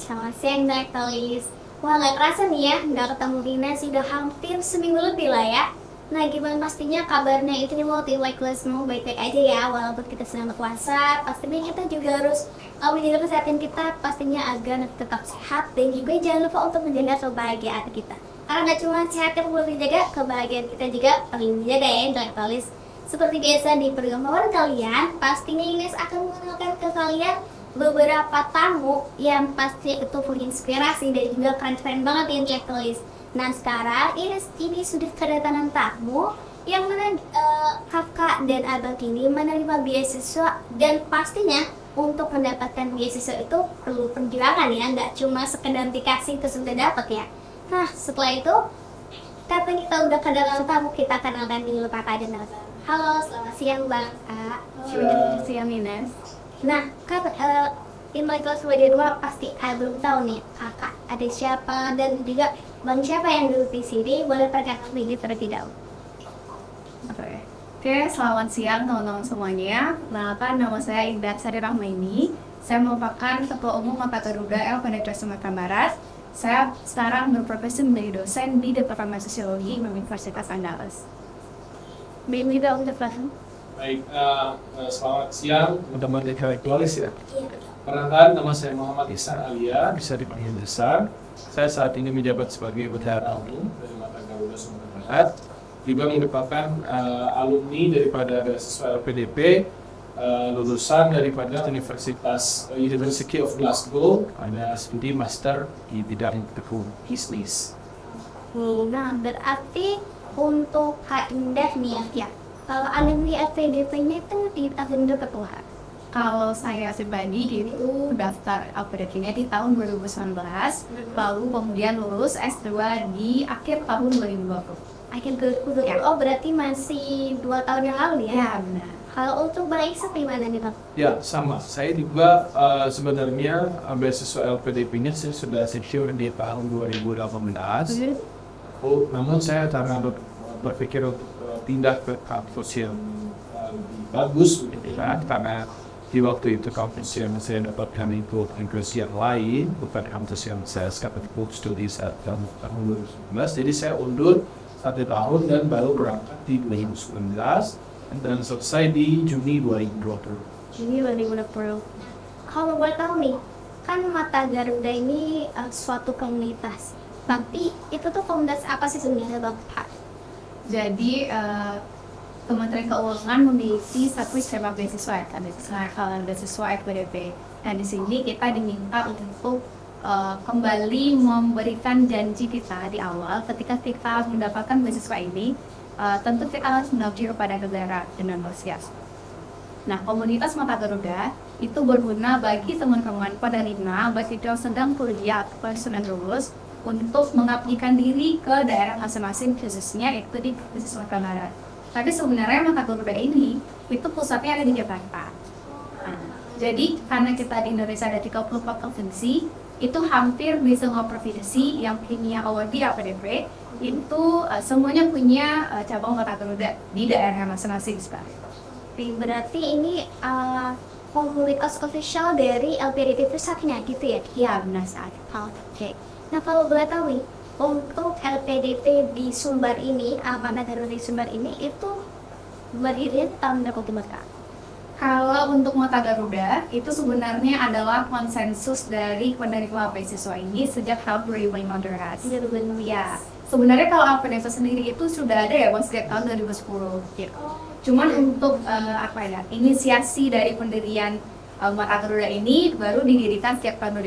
selamat siang Daktalis. Wah, nggak kerasa nih ya, nggak ketemu Dina sih udah hampir seminggu lebih lah ya. Nah, gimana pastinya kabarnya itu nih waktu kelas mau baik-baik aja ya, walaupun kita sedang berpuasa, pastinya kita juga harus menjaga kesehatan kita pastinya agar tetap sehat dan juga jangan lupa untuk menjaga kebahagiaan kita. Karena nggak cuma sehat yang perlu dijaga, kebahagiaan kita juga perlu dijaga ya Daktalis. Seperti biasa di pergaulan kalian, pastinya Ines akan mengenalkan ke kalian beberapa tamu yang pasti itu punya inspirasi dan juga keren-keren banget di checklist. Nah sekarang ini sudah kedatangan tamu yang mana kakak dan abang ini menerima beasiswa dan pastinya untuk mendapatkan beasiswa itu perlu perjuangan ya, nggak cuma sekedar dikasih terus udah dapat ya. Nah setelah itu karena kita udah kedatangan tamu, kita kenalkan dulu kakak dan abang. Halo, selamat siang bang. Selamat siang Ines. Nah, Kak, in my class di rumah pasti belum tahu nih kakak ada siapa dan juga bang siapa yang duduk di sini, boleh perkenalkan diri terlebih dahulu. Oke, selamat siang teman-teman semuanya. Perkenalkan, nama saya Indah Sari Rahmaini. Saya merupakan Ketua Umum Mata Garuda LPDP Sumatera Barat. Saya sekarang berprofesi menjadi dosen di Departemen Sosiologi Universitas Andalas. Maybe the only person. Baik, selamat siang teman-teman intelektualis ya. Perkenalkan, nama saya Muhammad Ihsan Alia, bisa dipanggil Ihsan. Saya saat ini menjabat sebagai Bendahara Umum dari Mata Garuda Sumatera Barat. Juga merupakan alumni daripada beasiswa LPDP, lulusan daripada Universitas University of Glasgow, ada studi master di bidang tekun bisnis. Nah, berarti untuk Kak Indah nih ya. Kalau alumni LPDP-nya itu di tahun berapa? Kalau saya pribadi itu daftar LPDP-nya di tahun 2019, lalu kemudian lulus S2 di akhir tahun 2020. Akhir 2020. Ya. Oh, berarti masih 2 tahun yang lalu ya? Ya, benar. Kalau untuk Bang Iksan gimana nih Bang? Ya, sama. Saya juga sebenarnya beasiswa LPDP-nya saya sudah secure di tahun 2018. Namun saya karena berpikir untuk pindah ke kampus yang lebih bagus, karena di waktu itu kampus yang saya dapatkan itu kampus yang lain, bukan kampus yang saya sekarang studi saat tahun 2019. Jadi saya undur 1 tahun dan baru berangkat di 2019 dan selesai di Juni 2020. Juni 2020. Kalau boleh tahu nih, kan Mata Garuda ini suatu komunitas. Tapi itu tuh komunitas apa sih sebenarnya Bang? Jadi Kementerian Keuangan memiliki satu skema beasiswa ya, kalau beasiswa LPDP. Dan di sini kita diminta untuk kembali memberikan janji kita di awal ketika kita mendapatkan beasiswa ini. Tentu kita harus mengabdi kepada negara dengan bersias. Nah, komunitas Mata Garuda itu berguna bagi teman-teman penerima baik itu yang sedang kuliah atau sedang lulus untuk mengabdikan diri ke daerah masing-masing, khususnya itu di Provinsi Sumatera Barat. Tapi sebenarnya Mata Garuda ini itu pusatnya ada di Jakarta. Nah, jadi karena kita di Indonesia ada 34 provinsi, itu hampir di semua provinsi yang punya award di LPDP itu semuanya punya cabang Mata Garuda di daerah masing-masing sekarang. Berarti ini komunitas official dari LPDP pusatnya gitu ya? Ya, benar sekali. Oke. Nah kalau boleh tahu nih, untuk LPDP di Sumbar ini, Mata Garuda di Sumbar ini itu berdiri tahun berapa Kak? Kalau untuk Mata Garuda, itu sebenarnya adalah konsensus dari penerima beasiswa ini sejak tahun 2015. Ya, sebenarnya kalau LPDP sendiri itu sudah ada ya sejak tahun 2010. Gitu. Cuman untuk inisiasi dari pendirian Mata Garuda ini baru didirikan sejak tahun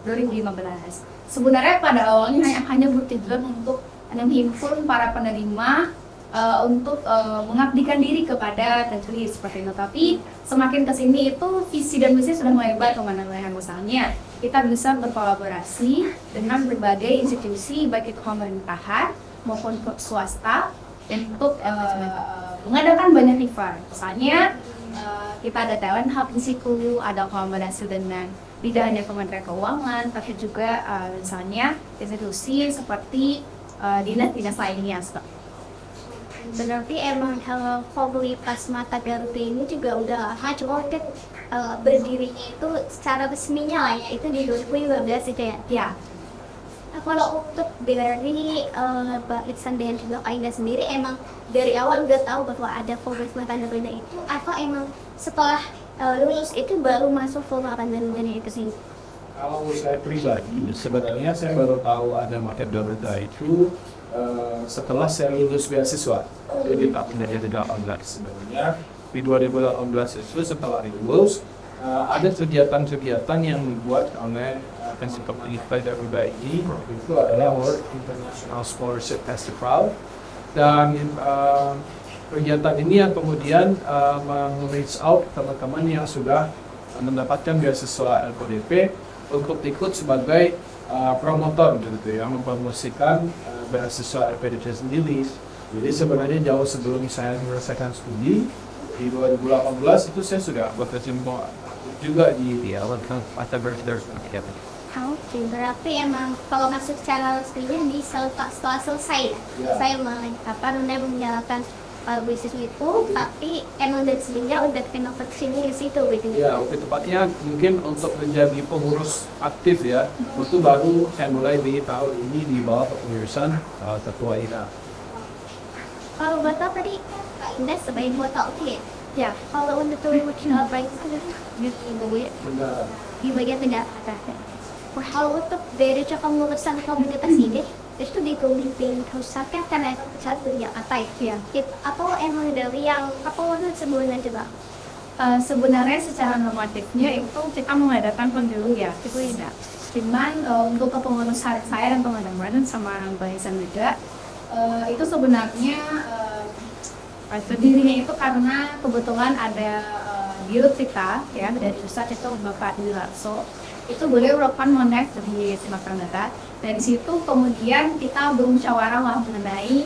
2015. Sebenarnya pada awalnya hanya bertujuan untuk menghimpun para penerima untuk mengabdikan diri kepada negeri seperti itu. Tapi semakin kesini itu visi dan misi sudah melebar kemana-mana. Misalnya kita bisa berkolaborasi dengan berbagai institusi baik itu pemerintahan maupun swasta untuk mengadakan banyak event. Misalnya kita ada talent hub di situ, ada kolaborasi dengan tidak hanya Kementerian Keuangan, tapi juga misalnya institusi seperti dinas-dinas lainnya. Berarti emang kalau Komunitas Mata Garuda ini juga udah lama, cuma mungkin berdirinya itu secara resminya lah ya, itu di 2015 itu ya. Ya, Nah, kalau untuk dari Mbak Iksan dan juga Kak Indah sendiri, emang dari awal udah tahu bahwa ada Komunitas Mata Garuda itu, atau emang setelah lulus itu baru masuk Mata Garuda itu sih? Kalau saya pribadi, sebenarnya saya baru tahu ada Mata Garuda itu setelah saya lulus beasiswa. Jadi tahun 2018 sebenarnya. Di 2018 itu setelah lulus, ada kegiatan-kegiatan yang dibuat oleh Komunitas Garuda ini. Itu adalah World International Scholarship Festival. Dan kegiatan ini yang kemudian meng-reach out teman-teman yang sudah mendapatkan beasiswa LPDP untuk ikut sebagai promotor gitu ya, mempromosikan beasiswa LPDP sendiri. Jadi sebenarnya jauh sebelum saya menyelesaikan studi di 2018 itu saya sudah berkecimpung juga di Mata Garuda. Oke, berarti emang kalau masuk secara resminya di setelah selesai ya? Ya. Saya menjalankan bisnis itu, tapi emang dari sebelumnya udah kena sini di situ gitu. Ya, lebih tepatnya mungkin untuk menjadi pengurus aktif ya, itu baru saya mulai di tahun ini di bawah kepengurusan Ketua INA. Kalau Batak tadi Kak Indah sebagai Batak oke. ya. Kalau untuk wakil baik itu Benar. di bagian tidak ada. Kalau untuk dari kepengurusan komunitas ini itu dipimpin pusatnya karena satu yang atas Ya. atau emang dari yang kepengurusan sebelumnya juga. Sebenarnya secara normatifnya itu kita mengadakan pemilu ya, itu tidak. Cuman untuk kepengurusan saya dan teman-teman sama Mbak Isan juga, itu sebenarnya berdirinya itu karena kebetulan ada dirut kita ya dari pusat itu Bapak Dilarso, itu beliau melakukan monet di Sumatera Barat. Dan di situ kemudian kita bermusyawarah lah mengenai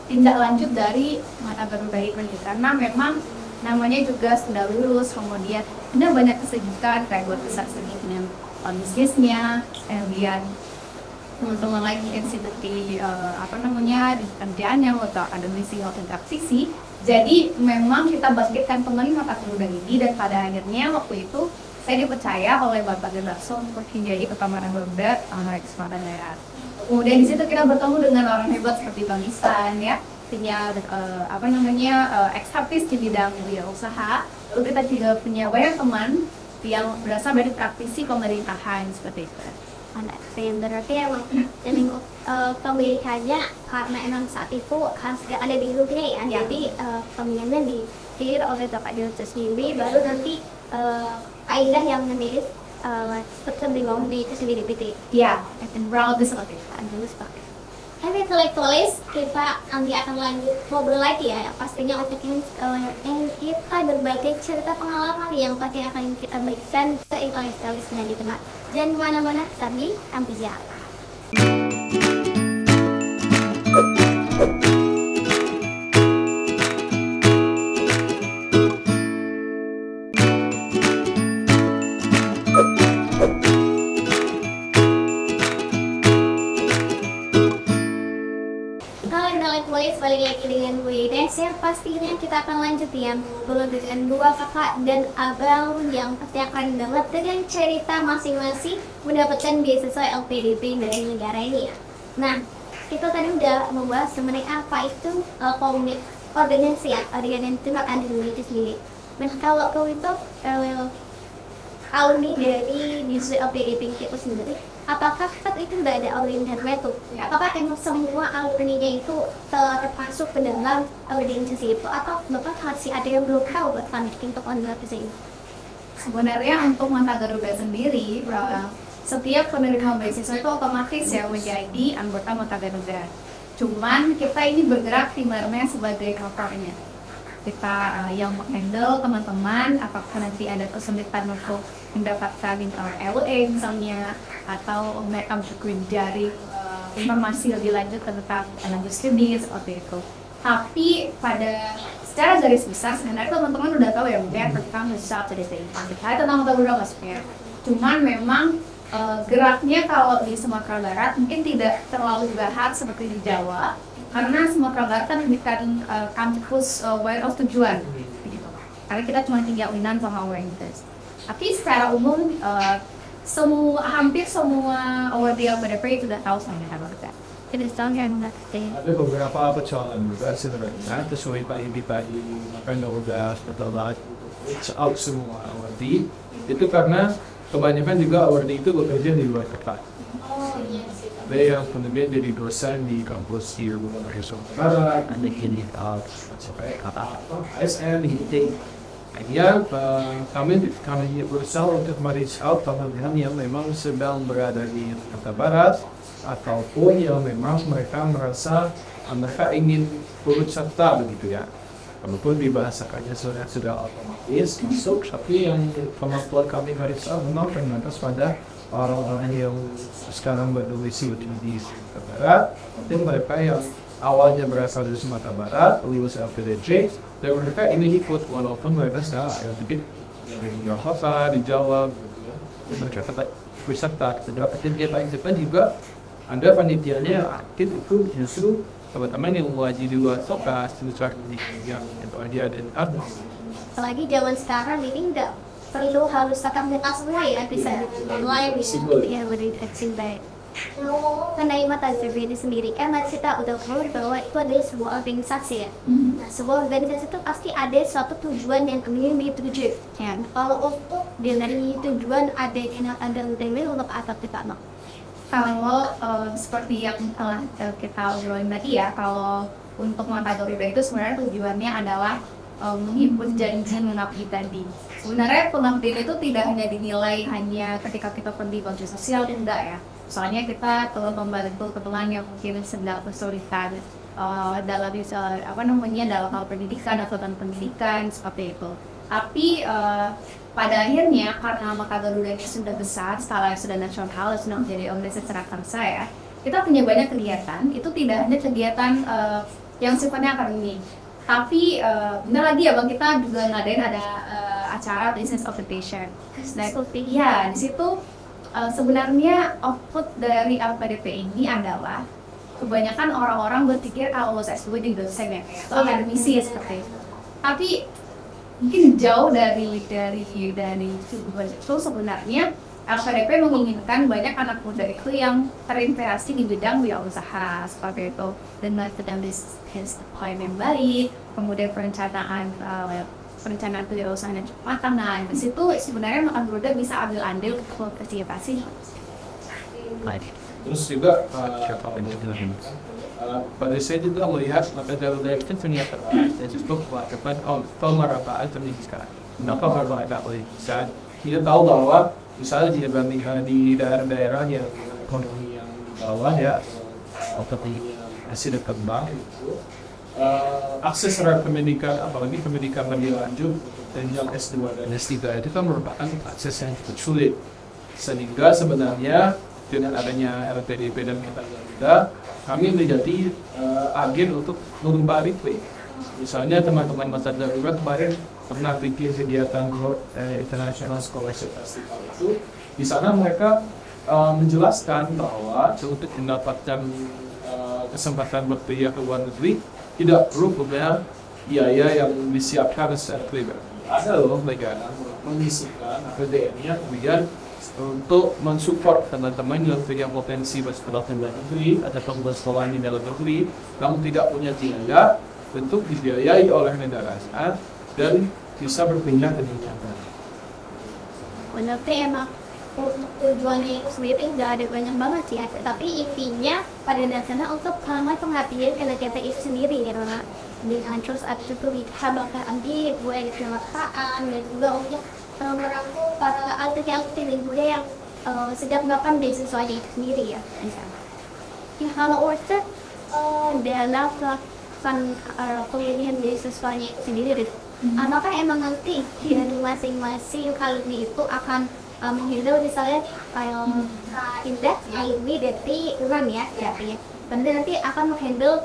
tindak lanjut dari Mata Garuda ini, karena memang namanya juga sudah lulus, kemudian ada banyak kesibukan kayak buat besar segi dengan bisnisnya, kemudian teman-teman lagi mungkin seperti di kerjaannya atau akademisi atau praktisi. Jadi memang kita bangkitkan kembali Mata Garuda ini, dan pada akhirnya waktu itu saya dipercaya oleh Bapak Dilarso untuk menjadi Ketua Mata Garuda Sumatera Barat. Kemudian di situ kita bertemu dengan orang hebat seperti Bang Isan ya, punya ekspertis di bidang wirausaha. Lalu kita juga punya banyak teman yang berasal dari praktisi pemerintahan seperti itu. Yang berarti emang pemilihannya karena emang saat itu harus ada di grupnya ya, jadi pemilihannya dipilih oleh Bapak Dirut sendiri, baru nanti Aidah yang memilih peserta di itu sendiri PT. Ya, and round this seperti itu. Tapi tulis kita nanti akan lanjut ngobrol lagi ya, pastinya untuk yang kita berbagi cerita pengalaman yang pasti akan kita berikan seikhlas-ikhlasnya di tempat. Jangan kemana-mana, kami ambil jalan. Balik lagi dengan gue Desir, pastinya kita akan lanjut ya dengan dua kakak dan abang yang pasti akan dapat dengan cerita masing-masing mendapatkan beasiswa LPDP dari negara ini ya. Nah, kita tadi udah membahas mengenai apa itu organisasi itu itu sendiri. Nah, kalau kau itu alumni dari beasiswa LPDP itu sendiri, apakah itu tidak ada organisasi itu? Apakah emang semua alumninya itu termasuk ke dalam organisasi itu, atau bahkan masih ada yang belum tahu buat untuk organisasi ini? Sebenarnya untuk Mata Garuda sendiri, setiap penerima beasiswa itu otomatis ya menjadi anggota Mata Garuda. Cuman kita ini bergerak primernya sebagai covernya. Kita yang menghandle teman-teman, apakah nanti ada kesulitan untuk mendapatkan LA misalnya, atau mereka juga dari informasi lebih lanjut tentang lanjut studi seperti itu. Tapi secara garis besar sebenarnya teman-teman udah tahu ya, mungkin tentang besar dari saya tentang Mata Garuda maksudnya. Cuman memang geraknya kalau di Sumatera Barat mungkin tidak terlalu dibahas seperti di Jawa. karena Sumatera Barat kan bukan kampus WNO tujuan gitu. Karena kita cuma tinggal Unan sama UNTES. Tapi secara umum hampir semua award di LPDP sudah tahu sama kita. It is down here in that state. Ada beberapa persoalan juga sebenarnya sesuai Pak Ibi tadi makan udah betul banget. It's out semua awardee itu karena kebanyakan juga awardee itu bekerja di luar kota. Oh iya sih. Ada yang penerbit dari dosen di kampus di Sumatera Barat, ada yang di sampai ASN di ya, kami berusaha untuk mereach out teman-teman yang memang sedang berada di Sumatera Barat ataupun yang memang mereka merasa mereka ingin turut serta begitu ya. Walaupun dibahasakannya sudah otomatis masuk, tapi yang kemampuan kami mereach out memang terbatas pada orang-orang yang sekarang berdomisili di Sumatera Barat dan mereka yang awalnya berasal dari Sumatera Barat, lulus LPDP, dan mereka ini ikut walaupun mereka sudah di Jakarta, di Jawa, mereka berserta. Dan kita juga Anda panitianya aktif itu justru teman-teman yang wajib di luar soka, sesuatu yang dia dan artis. Apalagi zaman sekarang ini nggak perlu harus tatap muka semua ya, bisa online bisa ya berinteraksi baik. Ngomong mengenai mata survei ini sendiri, kan kita udah tahu bahwa itu adalah sebuah organisasi ya. Nah, sebuah organisasi itu pasti ada suatu tujuan yang kemudian dituju. Ya, kalau untuk dari tujuan ada untuk apa kita no? Kalau seperti yang telah kita obrolin tadi ya, kalau untuk mata Garuda itu sebenarnya tujuannya adalah menghimpun janji mengabdi tadi. Sebenarnya pengabdian itu tidak hanya dinilai hanya ketika kita pergi bakti sosial, enggak ya. Soalnya kita telah membantu teman yang mungkin sedang kesulitan dalam dalam hal pendidikan atau tentang pendidikan seperti itu. Tapi pada akhirnya karena Maka Garuda ini sudah besar, skala sudah nasional, sudah menjadi organisasi secara bangsa ya, kita punya banyak kegiatan. Itu tidak hanya kegiatan yang sifatnya akademik, tapi benar lagi ya Bang, kita juga ngadain ada acara business competition. Nah, ya di situ sebenarnya output dari LPDP ini adalah kebanyakan orang-orang berpikir kalau lulus S2 di dosen ya, atau akademisi seperti itu. Tapi mungkin jauh dari itu sebenarnya LPDP menginginkan banyak anak muda itu yang terinspirasi di bidang wirausaha seperti itu, dan sedang bisnis yang baik, kemudian perencanaan kewirausahaan yang matang. Nah, di situ sebenarnya Maka Garuda bisa ambil andil untuk partisipasi. Terus juga pada saya juga melihat Maka Garuda itu ternyata dan justru kewajiban pemerapaan pendidikan. Kenapa berbeda saat kita tahu bahwa misalnya dibandingkan di daerah-daerah yang ekonomi yang bawah ya, seperti masih dekat bank, akses terhadap pendidikan, apalagi pendidikan lebih lanjut dan yang S2 dan S3 itu kan merupakan akses yang cukup sulit. Sehingga sebenarnya dengan adanya LPDP dan Maka Garuda, kami menjadi agen untuk mengubah itu. Misalnya teman-teman Maka Garuda kemarin pernah bikin kegiatan International Scholarship Festival itu. Di sana mereka menjelaskan bahwa untuk mendapatkan kesempatan berkuliah ke luar negeri tidak perlu punya biaya yang disiapkan secara pribadi. Ada loh negara mengisikan APBN-nya kemudian untuk mensupport teman-teman yang punya potensi bersekolah di luar negeri atau bersekolah di dalam negeri, namun tidak punya biaya, tentu dibiayai oleh negara asal dan bisa berpindah ke negara. Menurut emang untuk tujuannya itu sendiri nggak ada banyak banget sih, tapi intinya pada dasarnya untuk pengabdian LPDP itu sendiri ya, dengan terus aktivitas bakal ambil buat kecelakaan dan juga untuk merangkul para aktivis muda yang sedang melakukan beasiswa itu sendiri ya. Ya kalau Orsa dalam melakukan pemilihan beasiswanya itu sendiri, apakah emang nanti dari masing-masing alumni itu akan menghidup misalnya kayak indeks alumni dari UNAN ya, jadi nanti akan menghandle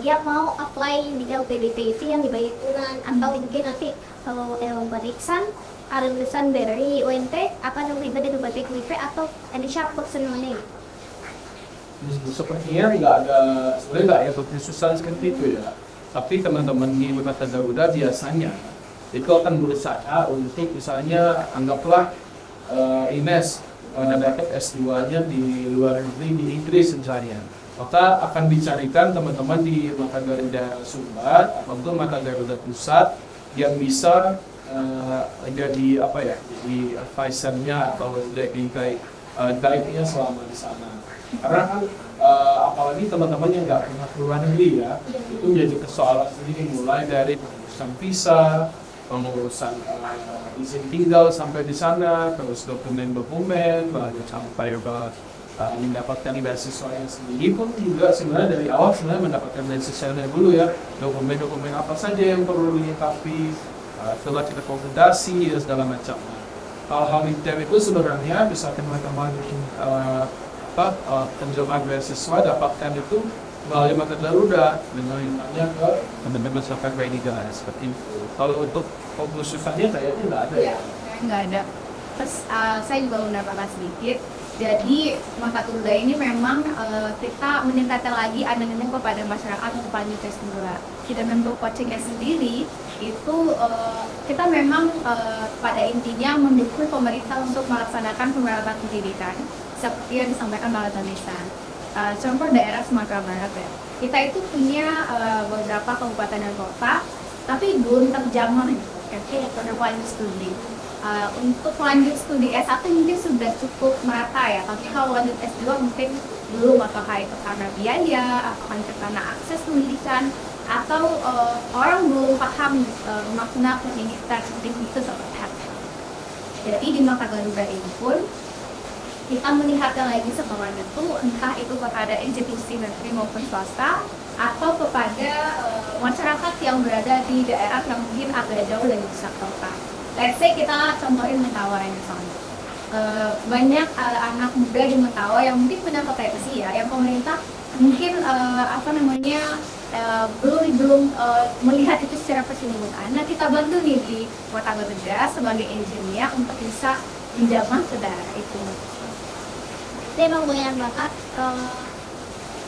yang mau apply di LPDP yang dibayar UNAN, atau mungkin nanti kalau barisan lulusan dari UNT akan terlibat di berbagai kuliah atau ada siapa semuanya. sepertinya sebenarnya nggak yang susah seperti itu ya. Tapi teman-teman di Mata Garuda biasanya itu akan berusaha untuk misalnya anggaplah Ines mendapatkan S2-nya di luar negeri di Inggris misalnya. Maka akan dicarikan teman-teman di Mata Garuda Sumbar atau Mata Garuda Pusat yang bisa jadi apa ya, di advisor-nya atau jadi guide-nya selama di sana. Karena kan apalagi teman-teman yang nggak pernah keluar negeri ya, itu menjadi persoalan sendiri, mulai dari pengurusan visa, pengurusan izin tinggal sampai di sana, terus dokumen-dokumen, bahkan sampai mendapatkan beasiswanya sendiri pun juga sebenarnya dari awal sebenarnya mendapatkan beasiswanya dulu ya, dokumen-dokumen apa saja yang perlu dilengkapi, surat rekomendasi dan segala macam. Hal-hal itu sebenarnya bisa teman-teman penjualan beasiswa dapatkan itu melalui Mata Garuda dengan tanya ke teman-teman masyarakat Garuda seperti itu. Kalau untuk konklusinya kayaknya nggak ada ya? Nggak ada. Terus saya juga mau menambahkan sedikit. Jadi Mata Garuda ini memang kita meningkatkan lagi anak-anak kepada masyarakat untuk lanjut S2. Kita membuat coachingnya sendiri itu kita memang pada intinya mendukung pemerintah untuk melaksanakan pemerataan pendidikan seperti yang disampaikan Mbak Vanessa. Contoh daerah Sumatera Barat ya, kita itu punya beberapa kabupaten dan kota, tapi belum terjamah untuk lanjut studi. Untuk lanjut studi S1 mungkin sudah cukup merata ya, tapi kalau lanjut S2 mungkin belum, apakah itu karena biaya, apakah itu karena akses pendidikan, atau orang belum paham makna pendidikan seperti itu seperti apa. Jadi di Mata Garuda ini pun kita melihatnya lagi sebenarnya itu entah itu kepada institusi negeri maupun swasta atau kepada masyarakat yang berada di daerah yang mungkin agak jauh dari pusat kota. Let's say kita contohin Mentawai misalnya. Banyak anak muda di Mentawai yang mungkin punya potensi ya, yang pemerintah mungkin belum melihat itu secara keseluruhan. Nah, kita bantu nih di Mata Garuda sebagai engineer untuk bisa menjamah ke daerah itu. Dia emang banyak banget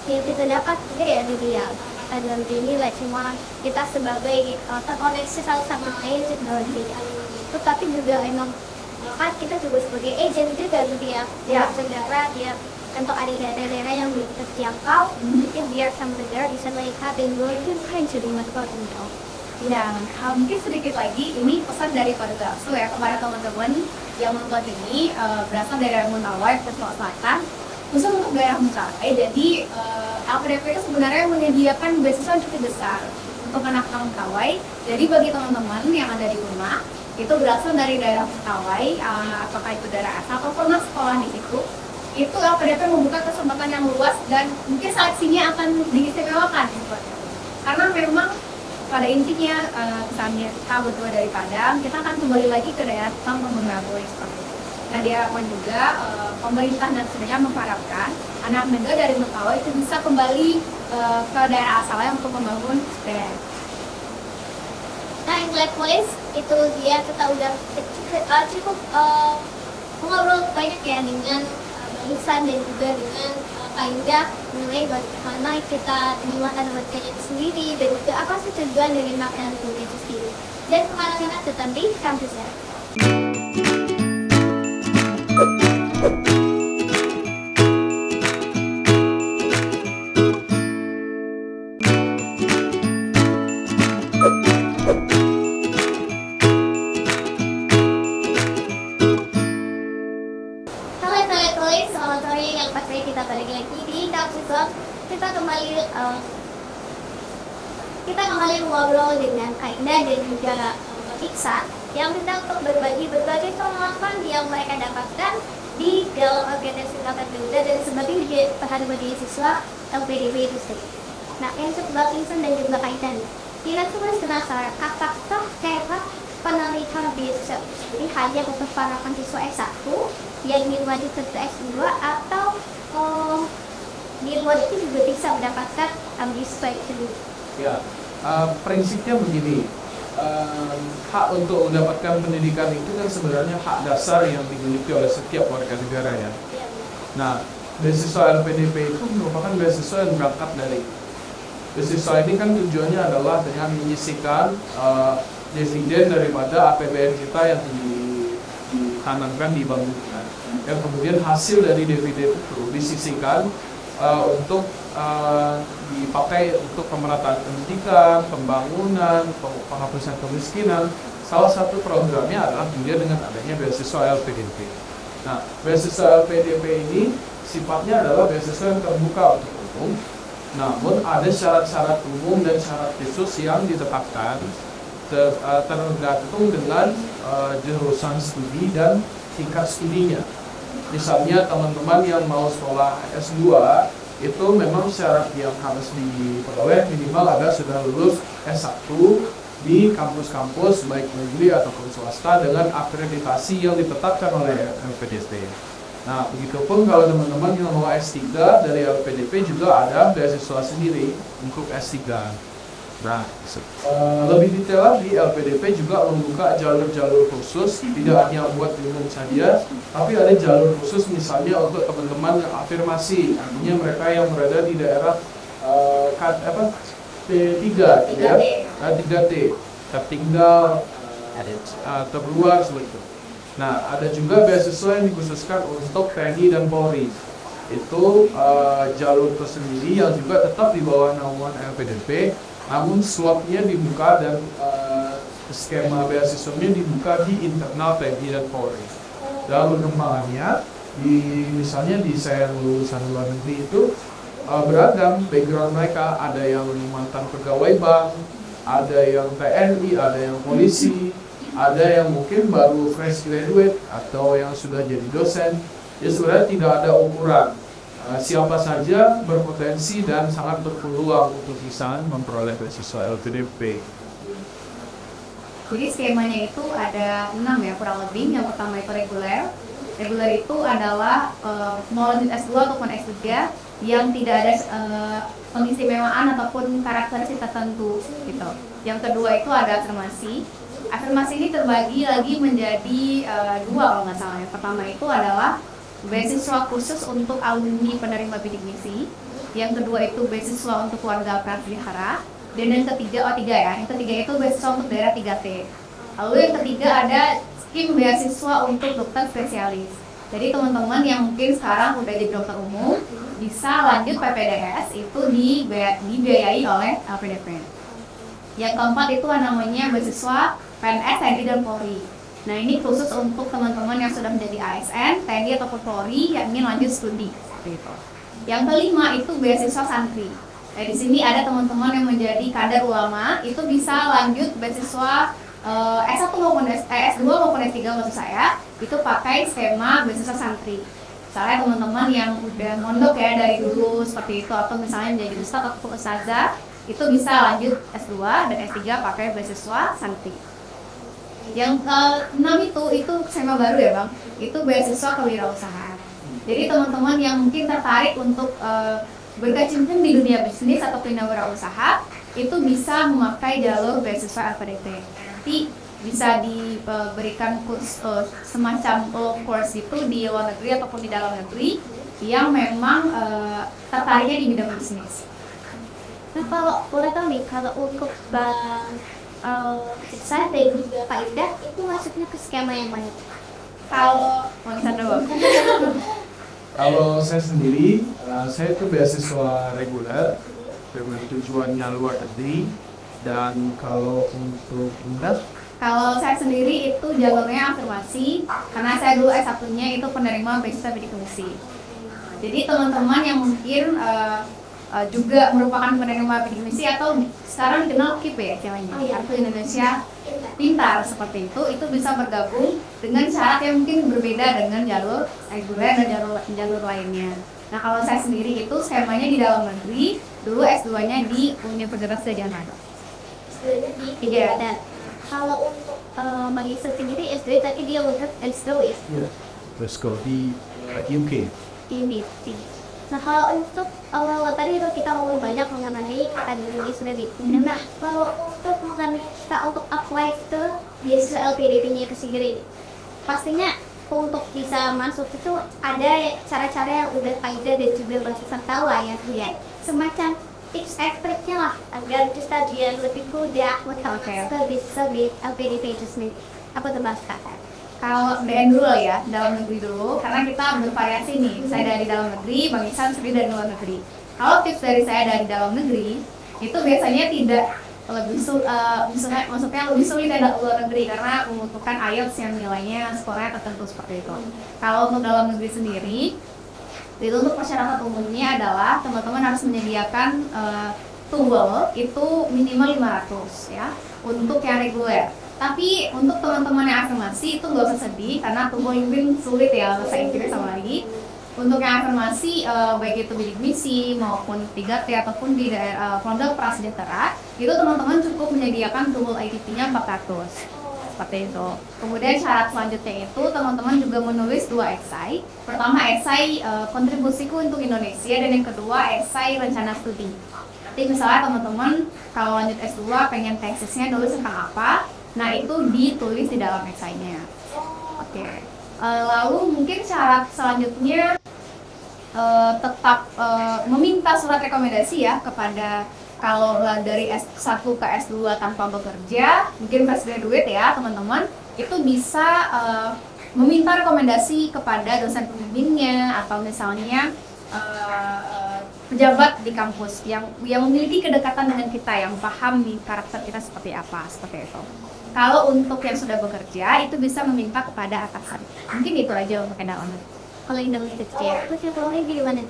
yang kita dapat juga ya di dia. Dan ini lah cuma kita sebagai terkoneksi satu sama lain dalam bidang itu, tapi juga emang kan kita juga sebagai agent juga gitu ya, negara dia untuk ada daerah-daerah yang belum kita jangkau, mungkin biar sama negara bisa melihat dan itu kan jadi masalah untuk. Ya, mungkin sedikit lagi ini pesan dari Pak Gaso ya kepada teman-teman yang nonton ini berasal dari Mentawai, Pesawat Selatan, khusus untuk daerah Mentawai. Jadi LPDP itu sebenarnya menyediakan beasiswa cukup besar untuk anak-anak Mentawai. Jadi bagi teman-teman yang ada di rumah itu berasal dari daerah Mentawai, apakah itu daerah asal atau pernah sekolah di situ, itu LPDP membuka kesempatan yang luas dan mungkin seleksinya akan diistimewakan karena memang pada intinya misalnya kita berdua dari Padang, kita akan kembali lagi ke daerah Tampang Mengabui seperti itu. Nah, diharapkan juga pemerintah dan sebenarnya mengharapkan anak muda dari Mentawai itu bisa kembali ke daerah asalnya untuk membangun daerah. Nah, in Blackboys itu dia kita udah cukup ngobrol banyak ya dengan Ihsan dan juga dengan Kak Indah mengenai bagaimana kita menggunakan website itu sendiri dan juga apa sih tujuan dari makanan itu sendiri. Dan kemana-mana tetap di kampus ya. Kita kembali ngobrol dengan Kak Indah dan juga Ihsan yang minta untuk berbagi berbagai pengalaman yang mereka dapatkan di dalam organisasi Mata Garuda dan sebagai terhadap siswa LPDP itu sendiri. Nah, yang sebelah Ihsan dan juga Kak Indah, kita semua penasaran apakah cara penelitian beasiswa sendiri hanya untuk para siswa S1 yang ingin wajib ke S2 atau di luar itu juga bisa mendapatkan beasiswa itu? Ya, prinsipnya begini, hak untuk mendapatkan pendidikan itu kan sebenarnya hak dasar yang dimiliki oleh setiap warga negara ya. Nah, beasiswa LPDP itu merupakan beasiswa yang berangkat dari beasiswa ini kan tujuannya adalah dengan menyisihkan dividen daripada APBN kita yang ditanamkan di bank dunia. Yang kemudian hasil dari dividen itu disisihkan untuk dipakai untuk pemerataan pendidikan, pembangunan, penghapusan kemiskinan. Salah satu programnya adalah kemudian dengan adanya beasiswa LPDP. Nah, beasiswa LPDP ini sifatnya adalah beasiswa yang terbuka untuk umum. Namun ada syarat-syarat umum dan syarat khusus yang ditetapkan tergantung dengan jurusan studi dan tingkat studinya. Misalnya teman-teman yang mau sekolah S2 itu memang syarat yang harus diperoleh minimal ada sudah lulus S1 di kampus-kampus baik negeri ataupun swasta dengan akreditasi yang ditetapkan oleh LPDP. Nah, begitupun kalau teman-teman yang mau S3 dari LPDP juga ada beasiswa sendiri untuk S3. Nah, lebih detail lagi, LPDP juga membuka jalur-jalur khusus, tidak hanya buat umum saja, tapi ada jalur khusus misalnya untuk teman-teman yang afirmasi, artinya mereka yang berada di daerah T3, ya, 3T, tertinggal, terluar seperti itu. Nah, ada juga beasiswa yang dikhususkan untuk TNI dan Polri. Itu jalur tersendiri yang juga tetap di bawah naungan LPDP, namun slotnya dibuka dan skema beasiswanya dibuka di internal TNI dan Polri. Dalam perkembangannya, misalnya di saya lulusan luar negeri itu beragam background mereka. Ada yang mantan pegawai bank, ada yang TNI, ada yang polisi, ada yang mungkin baru fresh graduate atau yang sudah jadi dosen. Ya sebenarnya tidak ada ukuran. Siapa saja berpotensi dan sangat berpeluang untuk bisa memperoleh beasiswa LPDP. Jadi skemanya itu ada 6 ya kurang lebih. Yang pertama itu reguler. Reguler itu adalah mau lanjut S2 ataupun S3 yang tidak ada pengistimewaan ataupun karakteristik tertentu gitu. Yang kedua itu ada afirmasi. Afirmasi ini terbagi lagi menjadi 2 kalau nggak salah. Yang pertama itu adalah beasiswa khusus untuk alumni penerima bidik misi. Yang kedua itu beasiswa untuk keluarga prapelihara. Dan yang ketiga, yang ketiga itu beasiswa untuk daerah 3T. Lalu yang ketiga ada skim beasiswa untuk dokter spesialis. Jadi teman-teman yang mungkin sekarang udah jadi dokter umum bisa lanjut PPDS itu dibiayai oleh LPDP. Yang keempat itu namanya beasiswa PNS, TNI, dan Polri. Nah, ini khusus untuk teman-teman yang sudah menjadi ASN, TNI ataupun Polri yang ingin lanjut studi. Yang kelima itu beasiswa santri. Nah, di sini ada teman-teman yang menjadi kader ulama, itu bisa lanjut beasiswa S1 maupun S2 maupun S3 maksud saya, itu pakai skema beasiswa santri. Misalnya teman-teman yang udah mondok ya dari dulu seperti itu, atau misalnya menjadi ustadz atau ustazah, itu bisa lanjut S2 dan S3 pakai beasiswa santri. Yang keenam itu skema baru ya Bang, itu beasiswa kewirausahaan. Jadi teman-teman yang mungkin tertarik untuk berkecimpung di dunia bisnis atau dunia wirausaha, itu bisa memakai jalur beasiswa LPDP. Nanti bisa diberikan semacam course itu di luar negeri ataupun di dalam negeri yang memang tertariknya di bidang bisnis. Nah, kalau boleh tahu nih, kalau untuk Bang saya dan juga Pak Ida itu masuknya ke skema yang mana? Kalau Bang Chandra, kalau saya sendiri, saya itu beasiswa reguler dengan tujuannya luar negeri. Dan kalau untuk Indah, kalau saya sendiri itu jalurnya afirmasi, karena saya dulu S1-nya itu penerima beasiswa bidik misi. Jadi teman-teman yang mungkin juga merupakan penerima bidik misi atau sekarang dikenal KIP ya istilahnya, Kartu Indonesia Pintar seperti itu bisa bergabung dengan syarat yang mungkin berbeda dengan jalur reguler dan jalur lainnya. Nah, kalau saya sendiri itu skemanya di dalam negeri, dulu S2-nya di Universitas Gadjah Mada. Iya. Dan kalau untuk Bang Isa sendiri S2 tadi dia untuk S2 ya? let's go di UK. Ini. Nah, kalau untuk awal tadi itu kita ngomong banyak mengenai kategori sendiri. Nah, kalau untuk kita untuk apply ke beasiswa LPDP-nya itu sendiri, pastinya untuk bisa masuk itu ada cara-cara yang udah Faida dan juga Bang tahu lah ya, ya. Semacam tips and triknya lah agar kita dia lebih mudah bisa di LPDP itu sendiri. Apa tuh Mas Kak? Kalau DN dulu ya, dalam negeri dulu, karena kita bervariasi nih. Saya dari dalam negeri, Bang Ihsan sendiri dari luar negeri. Kalau tips dari saya dari dalam negeri, itu biasanya tidak lebih maksudnya lebih sulit dari luar negeri karena membutuhkan IELTS yang nilainya skornya tertentu seperti itu. Kalau untuk dalam negeri sendiri, itu untuk masyarakat umumnya adalah teman-teman harus menyediakan TOEFL itu minimal 500 ya untuk yang reguler. Tapi untuk teman-teman yang afirmasi itu nggak usah sedih karena TOEFL mungkin sulit ya bahasa Inggris sama lagi. Untuk yang afirmasi baik itu bidik misi maupun 3T ataupun di daerah keluarga prasejahtera itu teman-teman cukup menyediakan TOEFL ITP-nya 400 seperti itu. Kemudian syarat selanjutnya itu teman-teman juga menulis 2 esai. Pertama esai kontribusiku untuk Indonesia dan yang kedua esai rencana studi. Nanti misalnya teman-teman kalau lanjut S2 pengen tesisnya nulis tentang apa, nah itu ditulis di dalam esainya. Oke. Lalu mungkin syarat selanjutnya tetap meminta surat rekomendasi ya kepada kalau dari S1 ke S2 tanpa bekerja, mungkin fresh graduate ya teman-teman, itu bisa meminta rekomendasi kepada dosen pembimbingnya atau misalnya pejabat di kampus yang memiliki kedekatan dengan kita, yang paham nih karakter kita seperti apa, seperti itu. Kalau untuk yang sudah bekerja, itu bisa meminta kepada atasan. Mungkin itu aja untuk yang dalam negeri. Kalau yang dalam negeri ya, terus yang luar negeri gimana?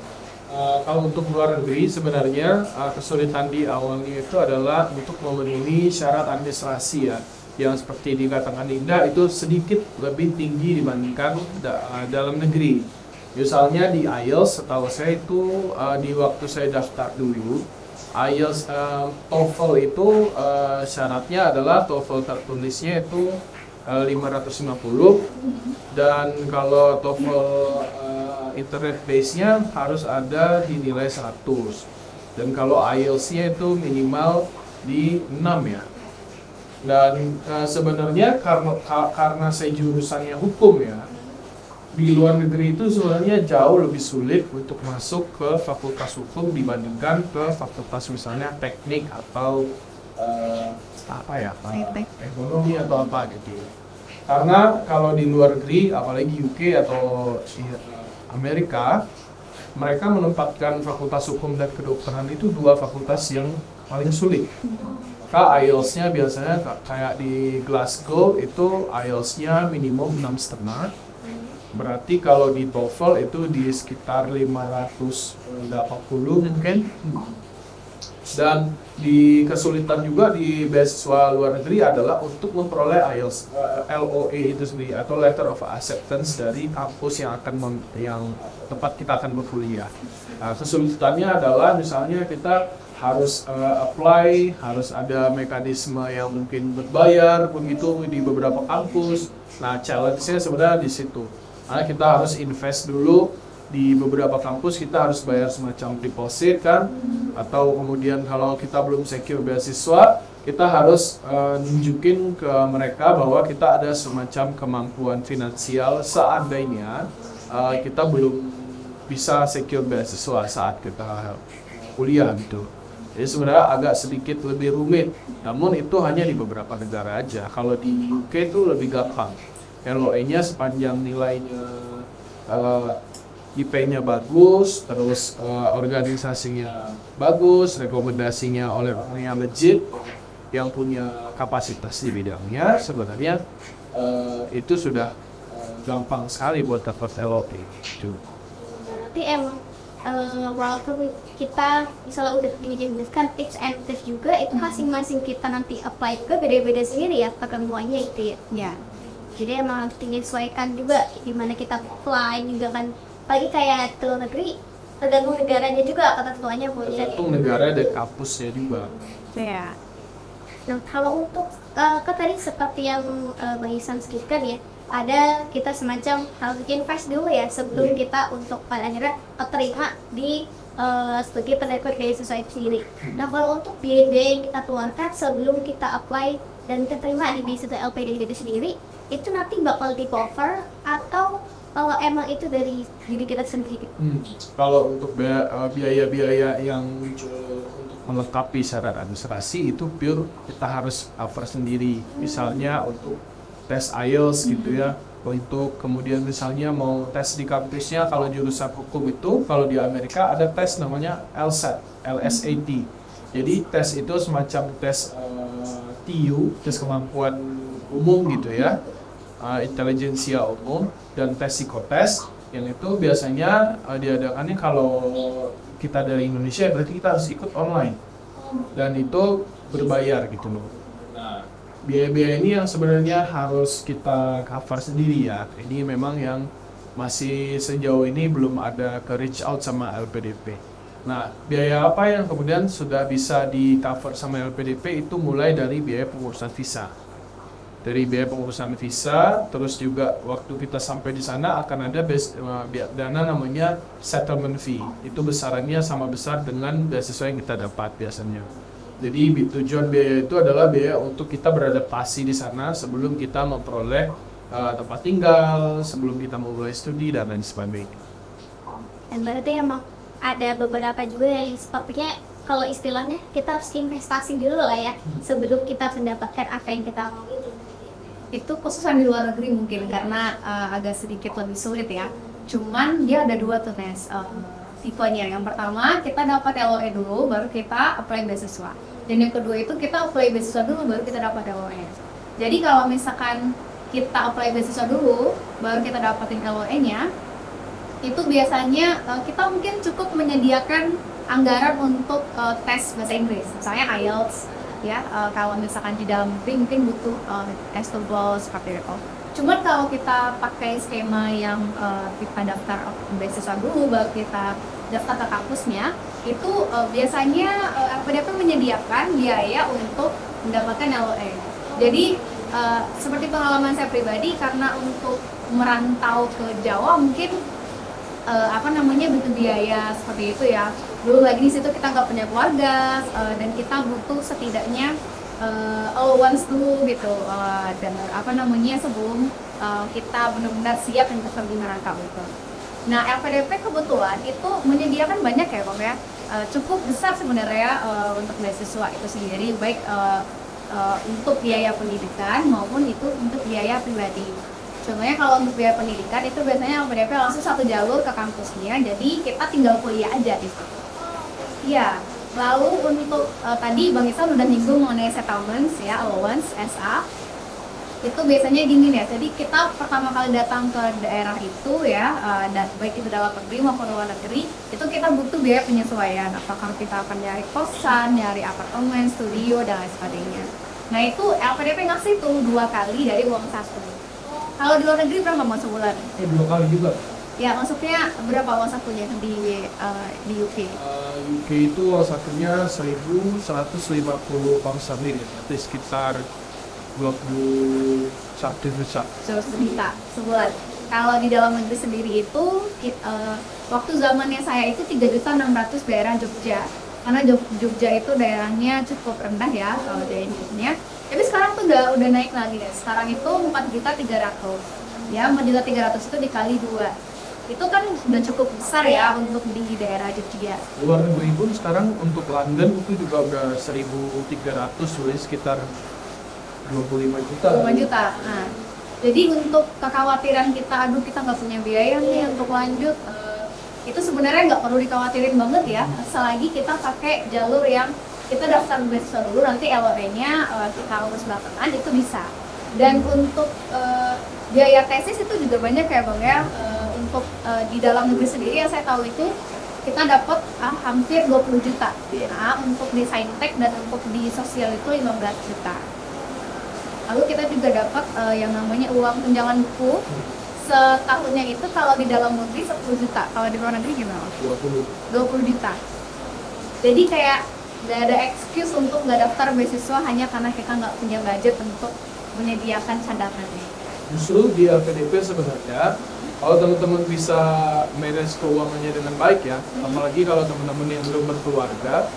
Kalau untuk luar negeri sebenarnya kesulitan di awalnya itu adalah untuk memenuhi syarat administrasi ya, yang seperti dikatakan Linda itu sedikit lebih tinggi dibandingkan dalam negeri. Misalnya di IELTS, setahu saya itu di waktu saya daftar dulu, IELTS TOEFL itu syaratnya adalah TOEFL tertulisnya itu 550 dan kalau TOEFL internet base-nya harus ada di nilai 100 dan kalau IELTS-nya itu minimal di 6 ya. Dan sebenarnya karena saya jurusannya hukum ya, di luar negeri itu sebenarnya jauh lebih sulit untuk masuk ke fakultas hukum dibandingkan ke fakultas misalnya teknik atau ekonomi atau apa gitu. Karena kalau di luar negeri, apalagi UK atau Amerika, mereka menempatkan fakultas hukum dan kedokteran itu 2 fakultas yang paling sulit. IELTS-nya biasanya kayak di Glasgow itu IELTS-nya minimum 6,5. Berarti kalau di TOEFL itu di sekitar 580 mungkin. Dan di kesulitan juga di beasiswa luar negeri adalah untuk memperoleh IELTS LOA itu sendiri atau Letter of Acceptance dari kampus yang tempat kita akan berkuliah. Kesulitannya adalah misalnya kita harus apply, harus ada mekanisme yang mungkin berbayar begitu di beberapa kampus. Nah, challenge-nya sebenarnya di situ. Karena kita harus invest dulu di beberapa kampus, kita harus bayar semacam deposit kan, atau kemudian kalau kita belum secure beasiswa, kita harus nunjukin ke mereka bahwa kita ada semacam kemampuan finansial seandainya kita belum bisa secure beasiswa saat kita kuliah gitu. Jadi sebenarnya agak sedikit lebih rumit, namun itu hanya di beberapa negara aja. Kalau di UK itu lebih gampang. LOA-nya sepanjang nilainya IP-nya bagus, terus organisasinya bagus, rekomendasinya oleh orang yang legit, yang punya kapasitas di bidangnya, sebenarnya itu sudah gampang sekali buat dapat LOA. Berarti emang walaupun kita misalnya udah menjelaskan tips and tricks juga, itu masing-masing kita nanti apply ke beda-beda sendiri ya ketentuannya itu ya. Jadi emang harus menyesuaikan juga gimana kita apply juga kan. Pagi kayak luar negeri, tergantung negaranya juga ketentuannya tergantung negara dan kampusnya juga. Ya. Nah, kalau untuk tadi seperti yang Bang Ihsan sebutkan ya, ada kita semacam harus invest dulu ya sebelum kita untuk pada akhirnya terima di sebagai penerbit beasiswa itu sendiri. Nah, kalau untuk biaya yang kita keluarkan sebelum kita apply dan keterima di beasiswa LPDP itu sendiri, itu nanti bakal di cover atau kalau emang itu dari diri kita sendiri? Kalau untuk biaya-biaya yang untuk melengkapi syarat administrasi itu pure kita harus cover sendiri. Misalnya untuk tes IELTS gitu ya, untuk kemudian misalnya mau tes di kampusnya, kalau jurusan hukum itu kalau di Amerika ada tes namanya LSAT, LSAT. Jadi tes itu semacam tes TU, tes kemampuan umum gitu ya, intelijensia umum, dan tes psikotes yang itu biasanya diadakannya kalau kita dari Indonesia berarti kita harus ikut online dan itu berbayar gitu loh. Nah, biaya-biaya ini yang sebenarnya harus kita cover sendiri ya. Ini memang yang masih sejauh ini belum ada ke reach out sama LPDP. Nah, biaya apa yang kemudian sudah bisa di cover sama LPDP itu mulai dari biaya pengurusan visa. Dari biaya pengurusan visa, terus juga waktu kita sampai di sana akan ada dana namanya settlement fee. Itu besarannya sama besar dengan beasiswa yang kita dapat biasanya. Jadi tujuan biaya itu adalah biaya untuk kita beradaptasi di sana sebelum kita memperoleh tempat tinggal, sebelum kita memulai studi dan lain sebagainya. Dan berarti emang ada beberapa juga yang sepertinya kalau istilahnya kita harus investasi dulu lah ya sebelum kita mendapatkan apa yang kita mau itu. Itu khususan di luar negeri mungkin karena agak sedikit lebih sulit ya. Cuman dia ada dua tuh Nes, tipenya. Yang pertama kita dapat LOE dulu baru kita apply beasiswa. Dan yang kedua itu kita apply beasiswa dulu baru kita dapat LOE. Jadi kalau misalkan kita apply beasiswa dulu baru kita dapatin LOE-nya, itu biasanya kita mungkin cukup menyediakan anggaran untuk tes bahasa Inggris, misalnya IELTS ya. Kalau misalkan di dalam negeri mungkin butuh S2 seperti itu. Cuman kalau kita pakai skema yang kita daftar beasiswa dulu baru kita daftar ke kampusnya, itu biasanya LPDP menyediakan biaya untuk mendapatkan LOE. Jadi seperti pengalaman saya pribadi, karena untuk merantau ke Jawa mungkin butuh biaya seperti itu ya. Dulu lagi di situ kita nggak punya keluarga dan kita butuh setidaknya allowance dulu gitu dan sebelum kita benar-benar siap untuk pergi merantau itu. Nah, LPDP kebetulan itu menyediakan banyak ya Bang ya, cukup besar sebenarnya untuk beasiswa itu sendiri, baik untuk biaya pendidikan maupun itu untuk biaya pribadi. Contohnya kalau untuk biaya pendidikan itu biasanya LPDP langsung satu jalur ke kampusnya, jadi kita tinggal kuliah aja di situ. Iya. Lalu untuk tadi Bang Isan udah nyinggung mengenai settlements ya, allowance, SA. Itu biasanya gini ya. Jadi kita pertama kali datang ke daerah itu ya, dan baik itu dalam negeri maupun luar negeri, itu kita butuh biaya penyesuaian. Apakah kita akan nyari kosan, nyari apartemen, studio dan lain sebagainya. Nah itu LPDP ngasih tuh 2 kali dari uang saku. Kalau di luar negeri berapa mau sebulan? 2 kali juga. Ya, maksudnya berapa uang sakunya di UK? UK itu uang sakunya 1.150 pound sterling, berarti sekitar 21 juta. 21 juta sebulan. Kalau di dalam negeri sendiri itu, waktu zamannya saya itu 3.600.000 daerah Jogja. Karena Jogja itu daerahnya cukup rendah ya kalau dari hidupnya. Tapi sekarang tuh udah naik lagi deh. Sekarang itu 4.300.000. Ya, 4.300.000 itu dikali 2. Itu kan udah cukup besar ya untuk di daerah Jogja. Luar negeri pun sekarang untuk London itu juga udah 1.300, jadi sekitar 25 juta. 25 juta. Nah, jadi untuk kekhawatiran kita, aduh kita nggak punya biaya nih untuk lanjut, itu sebenarnya nggak perlu dikhawatirin banget ya, selagi kita pakai jalur yang kita daftar beasiswa dulu, nanti LOE-nya kita urus belakangan, itu bisa. Dan untuk biaya tesis itu juga banyak ya Bang ya. Untuk di dalam negeri sendiri yang saya tahu itu kita dapat hampir 20 juta. Nah, untuk di saintek dan untuk di sosial itu 15 juta. Lalu kita juga dapat yang namanya uang tunjangan buku. Setahunnya itu kalau di dalam negeri 10 juta, kalau di luar negeri gimana? 20 juta. Jadi kayak nggak ada excuse untuk nggak daftar beasiswa hanya karena kita nggak punya budget untuk menyediakan cadangannya. Justru di LPDP sebenarnya kalau teman-teman bisa manage keuangannya dengan baik ya, apalagi kalau teman-teman yang belum berkeluarga,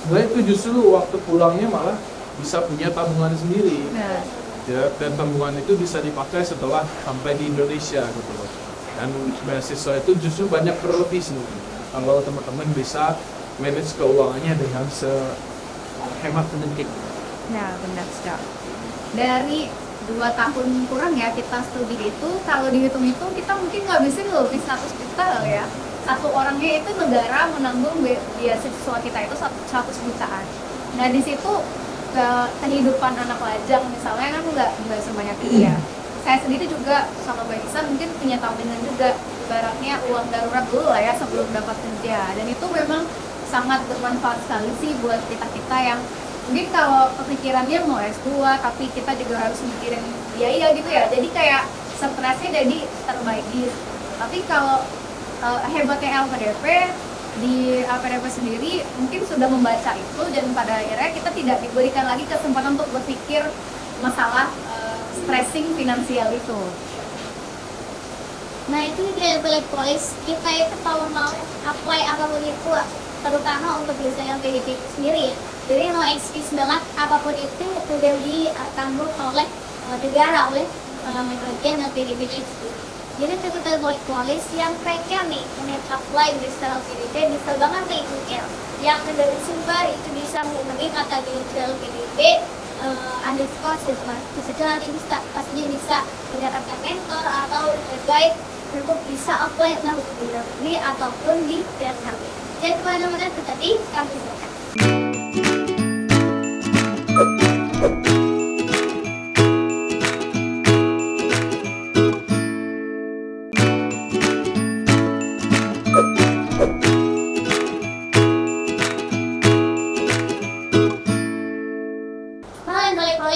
sebenarnya itu justru waktu pulangnya malah bisa punya tabungan sendiri. Nah, Ya, dan tabungan itu bisa dipakai setelah sampai di Indonesia gitu loh. Dan beasiswa itu justru banyak berlebih sebenarnya. Kalau teman-teman bisa manage keuangannya dengan sehemat mungkin. nah benar sekali. Dari 2 tahun kurang ya kita studi itu, kalau dihitung-hitung kita mungkin ngabisin lebih 100 juta loh ya. Satu orangnya itu negara menanggung beasiswa kita itu 100 jutaan. Nah di situ kehidupan anak lajang misalnya kan nggak sebanyak itu ya. Saya sendiri juga sama Mbak Isa mungkin punya tabungan juga, ibaratnya uang darurat dulu lah ya sebelum dapat kerja. Dan itu memang sangat bermanfaat sekali sih buat kita yang mungkin kalau kepikirannya mau S2 tapi kita juga harus mikirin biaya gitu ya. Jadi kayak stresnya jadi terbagi. Tapi kalau hebatnya LPDP, di LPDP sendiri mungkin sudah membaca itu dan pada akhirnya kita tidak diberikan lagi kesempatan untuk berpikir masalah stressing finansial itu. Nah itu dia balik polis kita itu kalau mau apply apapun itu, terutama untuk biasanya PDP sendiri ya. Jadi no excuse banget, apapun itu sudah ditanggung oleh negara, oleh bagian PDP itu. Jadi kita buat polis yang pengen nih ingin apply digital PDP bisa banget nih email yang dari sumber itu bisa menghubungi kata digital PDP underscore bisa nanti bisa pastinya bisa mendapatkan mentor atau guide untuk bisa apply langsung di dalam negeri ataupun di luar negeri. Jadi kemana-mana tadi kami bukan.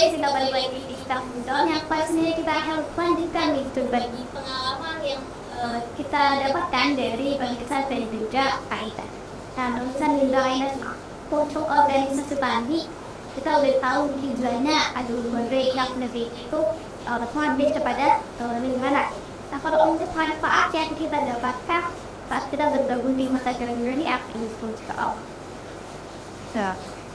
Kita balik lagi di tahun yang pastinya kita akan lanjutkan itu bagi pengalaman yang kita dapatkan dari Universitas Pendidikan Kaitan. Nah, lulusan Linda untuk organisasi tadi kita udah tahu tujuannya ada berbagai yang lebih itu lebih kepada lingkungan. Nah, kalau untuk manfaat yang kita dapatkan saat kita bergabung di masa kerja ini akan disebut apa?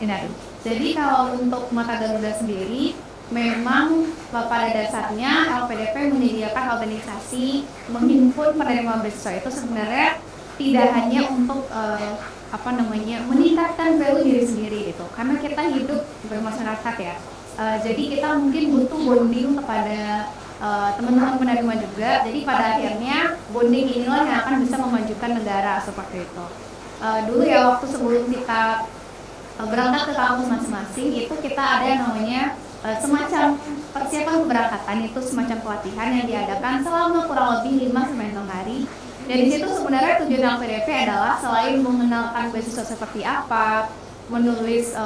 Nah, jadi kalau untuk Mata Garuda sendiri, memang pada dasarnya LPDP menyediakan organisasi menghimpun penerima beasiswa itu sebenarnya tidak hanya untuk meningkatkan value diri sendiri gitu, karena kita hidup bermasyarakat ya. Jadi kita mungkin butuh bonding kepada teman-teman penerima juga. Jadi pada akhirnya bonding inilah yang akan bisa memajukan negara seperti itu. Dulu ya waktu sebelum kita berangkat ke kampus masing-masing itu kita ada yang namanya semacam persiapan keberangkatan, itu semacam pelatihan yang diadakan selama kurang lebih 5-6 hari. Dan di situ sebenarnya tujuan LPDP adalah selain mengenalkan beasiswa seperti apa, menulis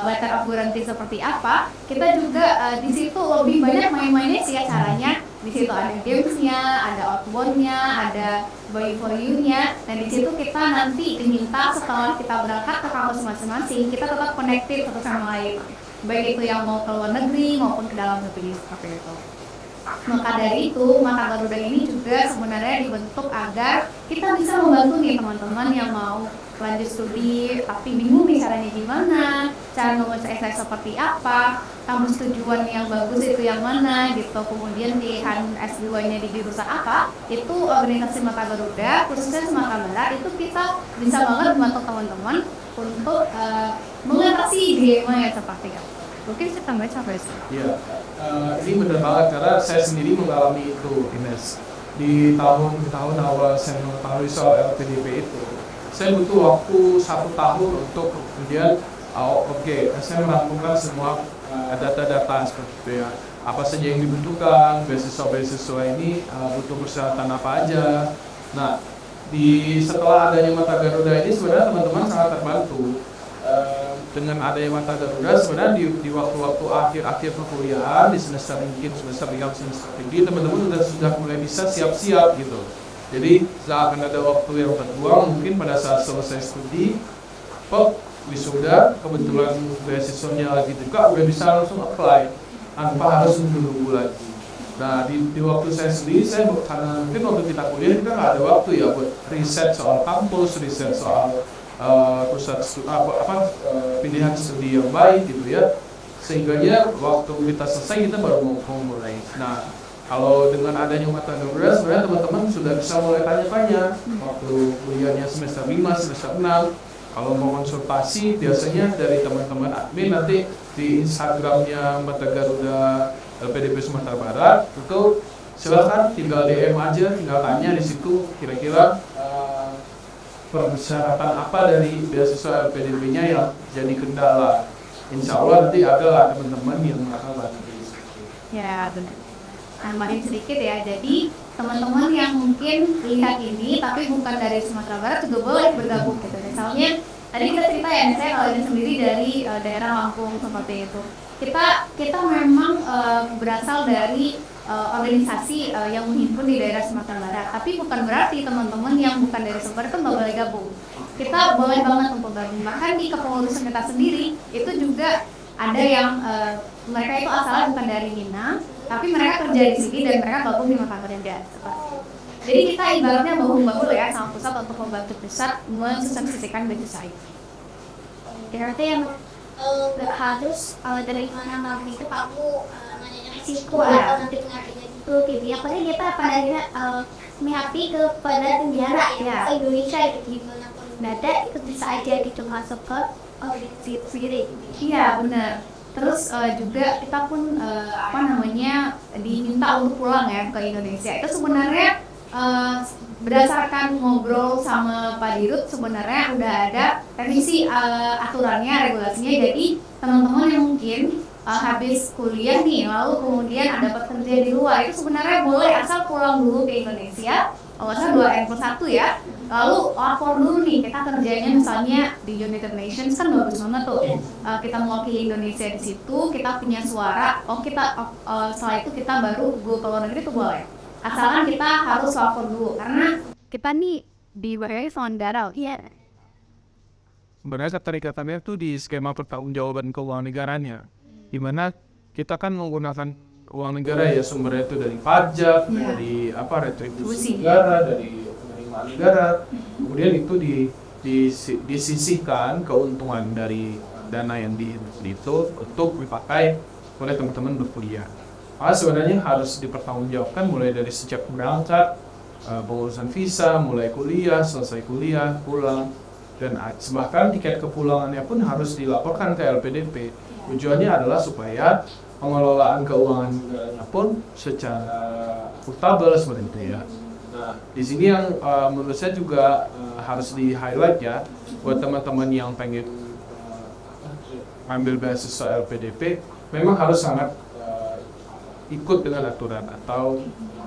letter of guarantee seperti apa, kita juga di situ lebih banyak main-mainnya sih ya caranya. Di situ ada gamesnya, ada outboundnya, ada buy for you-nya, dan di situ kita nanti diminta setelah kita berangkat ke kampus masing-masing, kita tetap connected satu sama lain, baik itu yang mau ke luar negeri maupun ke dalam negeri seperti itu. Maka dari itu, Mata Garuda ini juga sebenarnya dibentuk agar kita bisa membantu nih teman-teman yang mau lanjut studi tapi bingung nih caranya gimana, cara ngurus essay seperti apa, kampus tujuan yang bagus itu yang mana gitu, kemudian pilihan S2-nya di jurusan apa. Itu organisasi Mata Garuda khususnya Sumatera Barat itu kita bisa banget membantu teman-teman untuk mengatasi dilema yang seperti itu. Mungkin kita nggak capek sih. Iya, ini benar banget karena saya sendiri mengalami itu, Ines. Di tahun awal saya mengetahui soal LPDP itu, saya butuh waktu 1 tahun untuk kemudian saya melakukan semua data-data seperti itu ya. Apa saja yang dibutuhkan, beasiswa ini butuh persyaratan apa aja. Nah, setelah adanya Mata Garuda ini sebenarnya teman-teman sangat terbantu. Dengan adanya Mata Garuda sebenarnya di waktu-waktu akhir perkuliahan, di semester mungkin semester 3 semester tinggi, teman-teman sudah mulai bisa siap-siap gitu. Jadi akan ada waktu yang terbuang mungkin pada saat selesai studi, wisuda, kebetulan beasiswanya lagi juga, udah bisa langsung apply tanpa harus menunggu lagi. Nah di waktu saya sendiri, karena mungkin waktu kita kuliah kita nggak ada waktu ya buat riset soal kampus, riset soal pilihan studi yang baik gitu ya. sehingga ya waktu kita selesai kita baru mau mulai. Nah, kalau dengan adanya mata darurat sebenarnya teman-teman sudah bisa mulai tanya-tanya waktu kuliahnya semester 5, semester 6. Kalau mau konsultasi biasanya dari teman-teman admin nanti di Instagramnya Mata Garuda LPDP Sumatera Barat itu silakan tinggal DM aja, tinggal tanya di situ kira-kira persyaratan apa dari beasiswa LPDP-nya yang jadi kendala. Insya Allah nanti ada lah teman-teman yang akan bantu. Ya, benar. Tambahin sedikit ya, jadi teman-teman yang mungkin lihat ini tapi bukan dari Sumatera Barat juga boleh bergabung gitu. Misalnya tadi kita cerita ya, saya kalau ini sendiri dari daerah Lampung seperti itu. Kita memang berasal dari organisasi yang menghimpun di daerah Sumatera Barat, tapi bukan berarti teman-teman yang bukan dari Sumatera itu nggak boleh gabung. Kita boleh banget untuk gabung. Bahkan di kepengurusan kita sendiri itu juga ada yang mereka itu asalnya bukan dari Minang, tapi mereka kerja di sini dan mereka gabung di Mata Garuda. Jadi kita ibaratnya bahu-bahu ya sama pusat untuk membantu pusat mensosialisasikan beasiswa itu. Berarti yang nggak harus dari mana itu kamu nanya risiko atau nanti pengaruhnya gitu ya. Pokoknya kita pada akhirnya menghapi kepada negara ya, ke Indonesia gitu gimana pun data itu bisa aja gitu masuk ke organisasi sendiri. Iya benar. Terus juga kita pun diminta untuk pulang ya ke Indonesia. Itu sebenarnya berdasarkan ngobrol sama Pak Dirut sebenarnya udah ada revisi aturannya, regulasinya. Jadi teman-teman yang mungkin habis kuliah nih lalu kemudian dapat kerja di luar itu sebenarnya boleh asal pulang dulu ke Indonesia. Kalau nggak salah 2N+1 ya. Lalu lapor dulu nih kita kerjanya misalnya di United Nations kan bagus banget tuh. Kita mewakili Indonesia di situ, kita punya suara. Setelah itu kita baru go ke luar negeri tuh boleh. Asalkan kita harus lapor dulu karena kita nih dibayar sama negara. Iya. Sebenarnya keterikatannya tuh di skema pertanggungjawaban keuangan negaranya, di mana kita kan menggunakan uang negara ya, sumbernya itu dari pajak, dari retribusi negara, dari penerimaan negara, kemudian itu disisihkan keuntungan dari dana yang itu untuk dipakai oleh teman-teman berkuliah. Sebenarnya harus dipertanggungjawabkan mulai dari sejak berangkat, pengurusan visa, mulai kuliah, selesai kuliah, pulang, dan bahkan tiket kepulangannya pun harus dilaporkan ke LPDP. Tujuannya adalah supaya pengelolaan keuangan negaranya pun secara akuntabel seperti itu ya. Nah, di sini yang menurut saya juga harus di-highlight ya buat teman-teman yang pengen ambil beasiswa LPDP, memang harus sangat ikut dengan aturan atau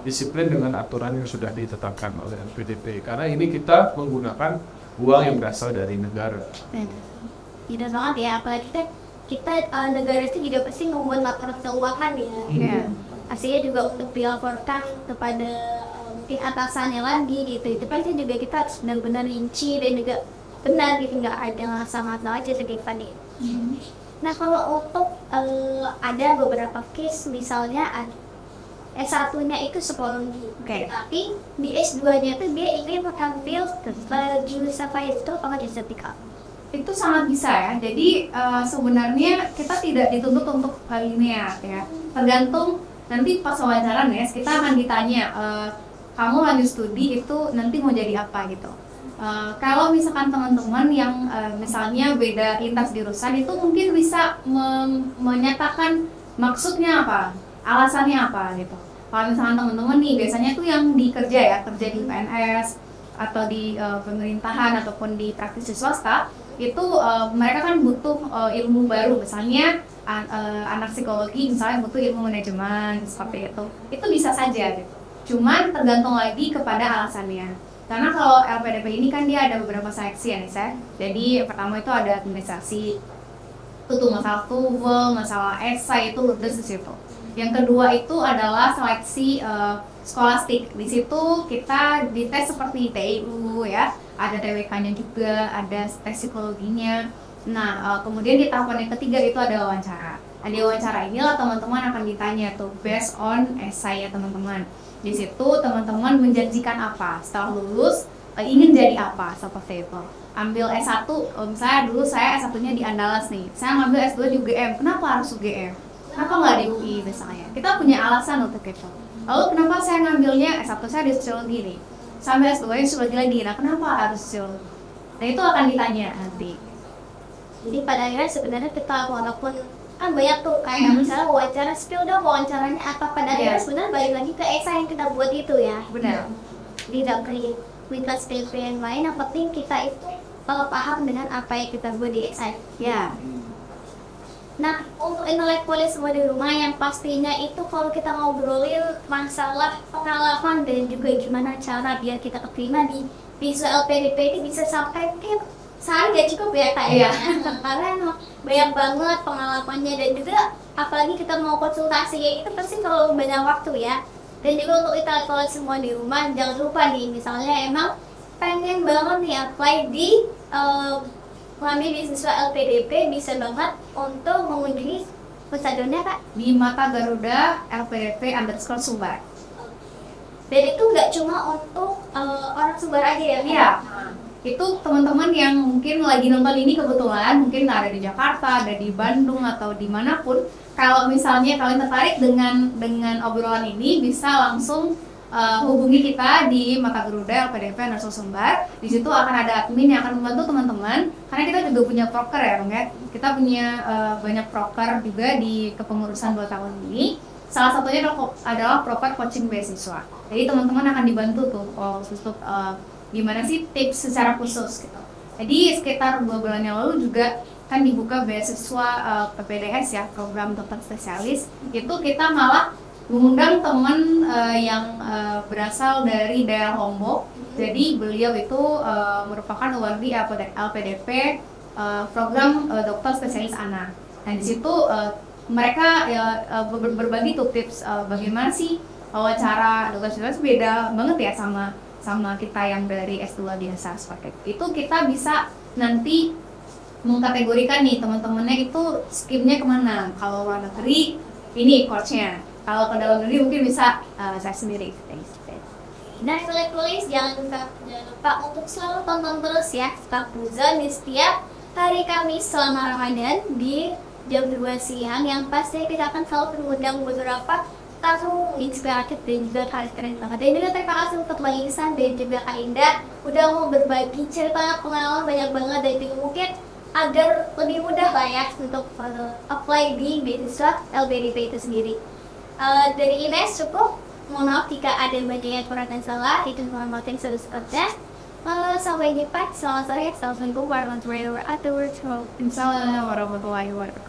disiplin dengan aturan yang sudah ditetapkan oleh LPDP, karena ini kita menggunakan uang yang berasal dari negara. Tidak banget ya, apalagi kita negara itu juga pasti membuat laporan keuangan ya. Aslinya juga untuk dilaporkan kepada mungkin atasannya lagi gitu. Itu pasti juga kita harus benar-benar rinci dan juga benar gitu, nggak ada sangat aja seperti tadi. Nah kalau untuk ada beberapa case misalnya S1-nya itu psikologi, tapi di S2-nya itu dia ingin mengambil jurusan itu estetika. Itu sangat bisa ya. Jadi sebenarnya kita tidak dituntut untuk linear ya. Tergantung nanti pas wawancara nih kita akan ditanya kamu lanjut studi itu nanti mau jadi apa gitu. Kalau misalkan teman-teman yang misalnya beda lintas jurusan itu mungkin bisa menyatakan maksudnya apa, alasannya apa gitu. Kalau misalkan teman-teman nih biasanya tuh yang kerja di PNS atau di pemerintahan ataupun di praktisi swasta itu mereka kan butuh ilmu baru, misalnya anak psikologi misalnya butuh ilmu manajemen seperti itu bisa saja gitu. Cuman tergantung lagi kepada alasannya. Karena kalau LPDP ini kan dia ada beberapa seleksi ya Nisa. Jadi pertama itu ada administrasi, itu tuh masalah TOEFL, masalah esai itu ludes di situ. Yang kedua itu adalah seleksi skolastik. Di situ kita dites seperti TIU ya, ada TWK-nya juga, ada tes psikologinya. Nah, kemudian di tahapan yang ketiga itu ada wawancara. Nah, di wawancara inilah teman-teman akan ditanya tuh based on esai ya teman-teman. Di situ teman-teman menjanjikan apa setelah lulus, ingin jadi apa seperti itu. Ambil S1, misalnya dulu saya S1-nya di Andalas nih, saya ngambil S2 di UGM. Kenapa harus UGM? Kenapa nggak di UI misalnya? Kita punya alasan untuk itu. Lalu kenapa saya ngambilnya S1 saya di psikologi nih, sampai S2 nya psikologi lagi, nah kenapa harus psikologi? Nah itu akan ditanya nanti. Jadi pada akhirnya sebenarnya kita walaupun kan banyak tuh kayak misalnya wawancara spill dong, wawancaranya apa, pada akhirnya sebenarnya balik lagi ke esai yang kita buat itu ya. Benar. Tidak kita spill yang lain, yang penting kita itu paham dengan apa yang kita buat di esai. Ya. Nah, untuk intelektualisme di rumah yang pastinya itu kalau kita ngobrolin masalah pengalaman dan juga gimana cara biar kita keterima di visual LPDP ini bisa sampai mungkin sehari gak cukup ya kayaknya. Karena emang banyak banget pengalamannya, dan juga apalagi kita mau konsultasi ya itu pasti kalau banyak waktu ya. Dan juga untuk intelektualisme di rumah jangan lupa nih, misalnya emang pengen banget nih apply di melalui beasiswa LPDP, bisa banget untuk mengunjungi Pusadonnya Kak Di Mata Garuda LPDP_Sumbar. Dan itu nggak cuma untuk orang Sumbar aja ya? Iya. Itu teman-teman yang mungkin lagi nonton ini kebetulan mungkin ada di Jakarta, ada di Bandung atau dimanapun. Kalau misalnya kalian tertarik dengan obrolan ini, bisa langsung hubungi kita di Mata Garuda LPDP_Sumbar. Di situ akan ada admin yang akan membantu teman-teman. Karena kita juga punya proker ya, Bang ya. Kita punya banyak proker juga di kepengurusan 2 tahun ini. Salah satunya adalah proker coaching beasiswa. Jadi teman-teman akan dibantu tuh untuk gimana sih tips secara khusus gitu. Jadi sekitar 2 bulan yang lalu juga kan dibuka beasiswa PPDS ya, program dokter spesialis. Itu kita malah mengundang teman yang berasal dari daerah Lombok. Jadi beliau itu merupakan awardee LPDP program dokter spesialis anak. Nah di situ mereka berbagi tuh tips bagaimana sih wawancara dokter spesialis, beda banget ya sama kita yang dari S2 biasa seperti itu. Kita bisa nanti mengkategorikan nih teman-temannya itu skillnya kemana. Kalau luar negeri ini coachnya, kalau ke dalam negeri mungkin bisa saya sendiri. Nah, intelektualis jangan lupa untuk selalu tonton terus ya Ustadz Fuzan di setiap hari Kamis selama Ramadan di jam 2 siang, yang pasti kita akan selalu mengundang beberapa tamu inspiratif dan juga keren banget. Dan juga terima kasih untuk Bang Ihsan dan juga Kak Indah udah mau berbagi cerita pengalaman banyak banget, dan juga mungkin agar lebih mudah lah ya untuk apply di beasiswa LPDP itu sendiri. Dari Ines cukup, mohon maaf jika ada banyak yang kurang dan salah, itu mohon maaf yang sebesar-besarnya. Sampai jumpa, selamat sore, assalamualaikum warahmatullahi wabarakatuh. Assalamualaikum warahmatullahi wabarakatuh.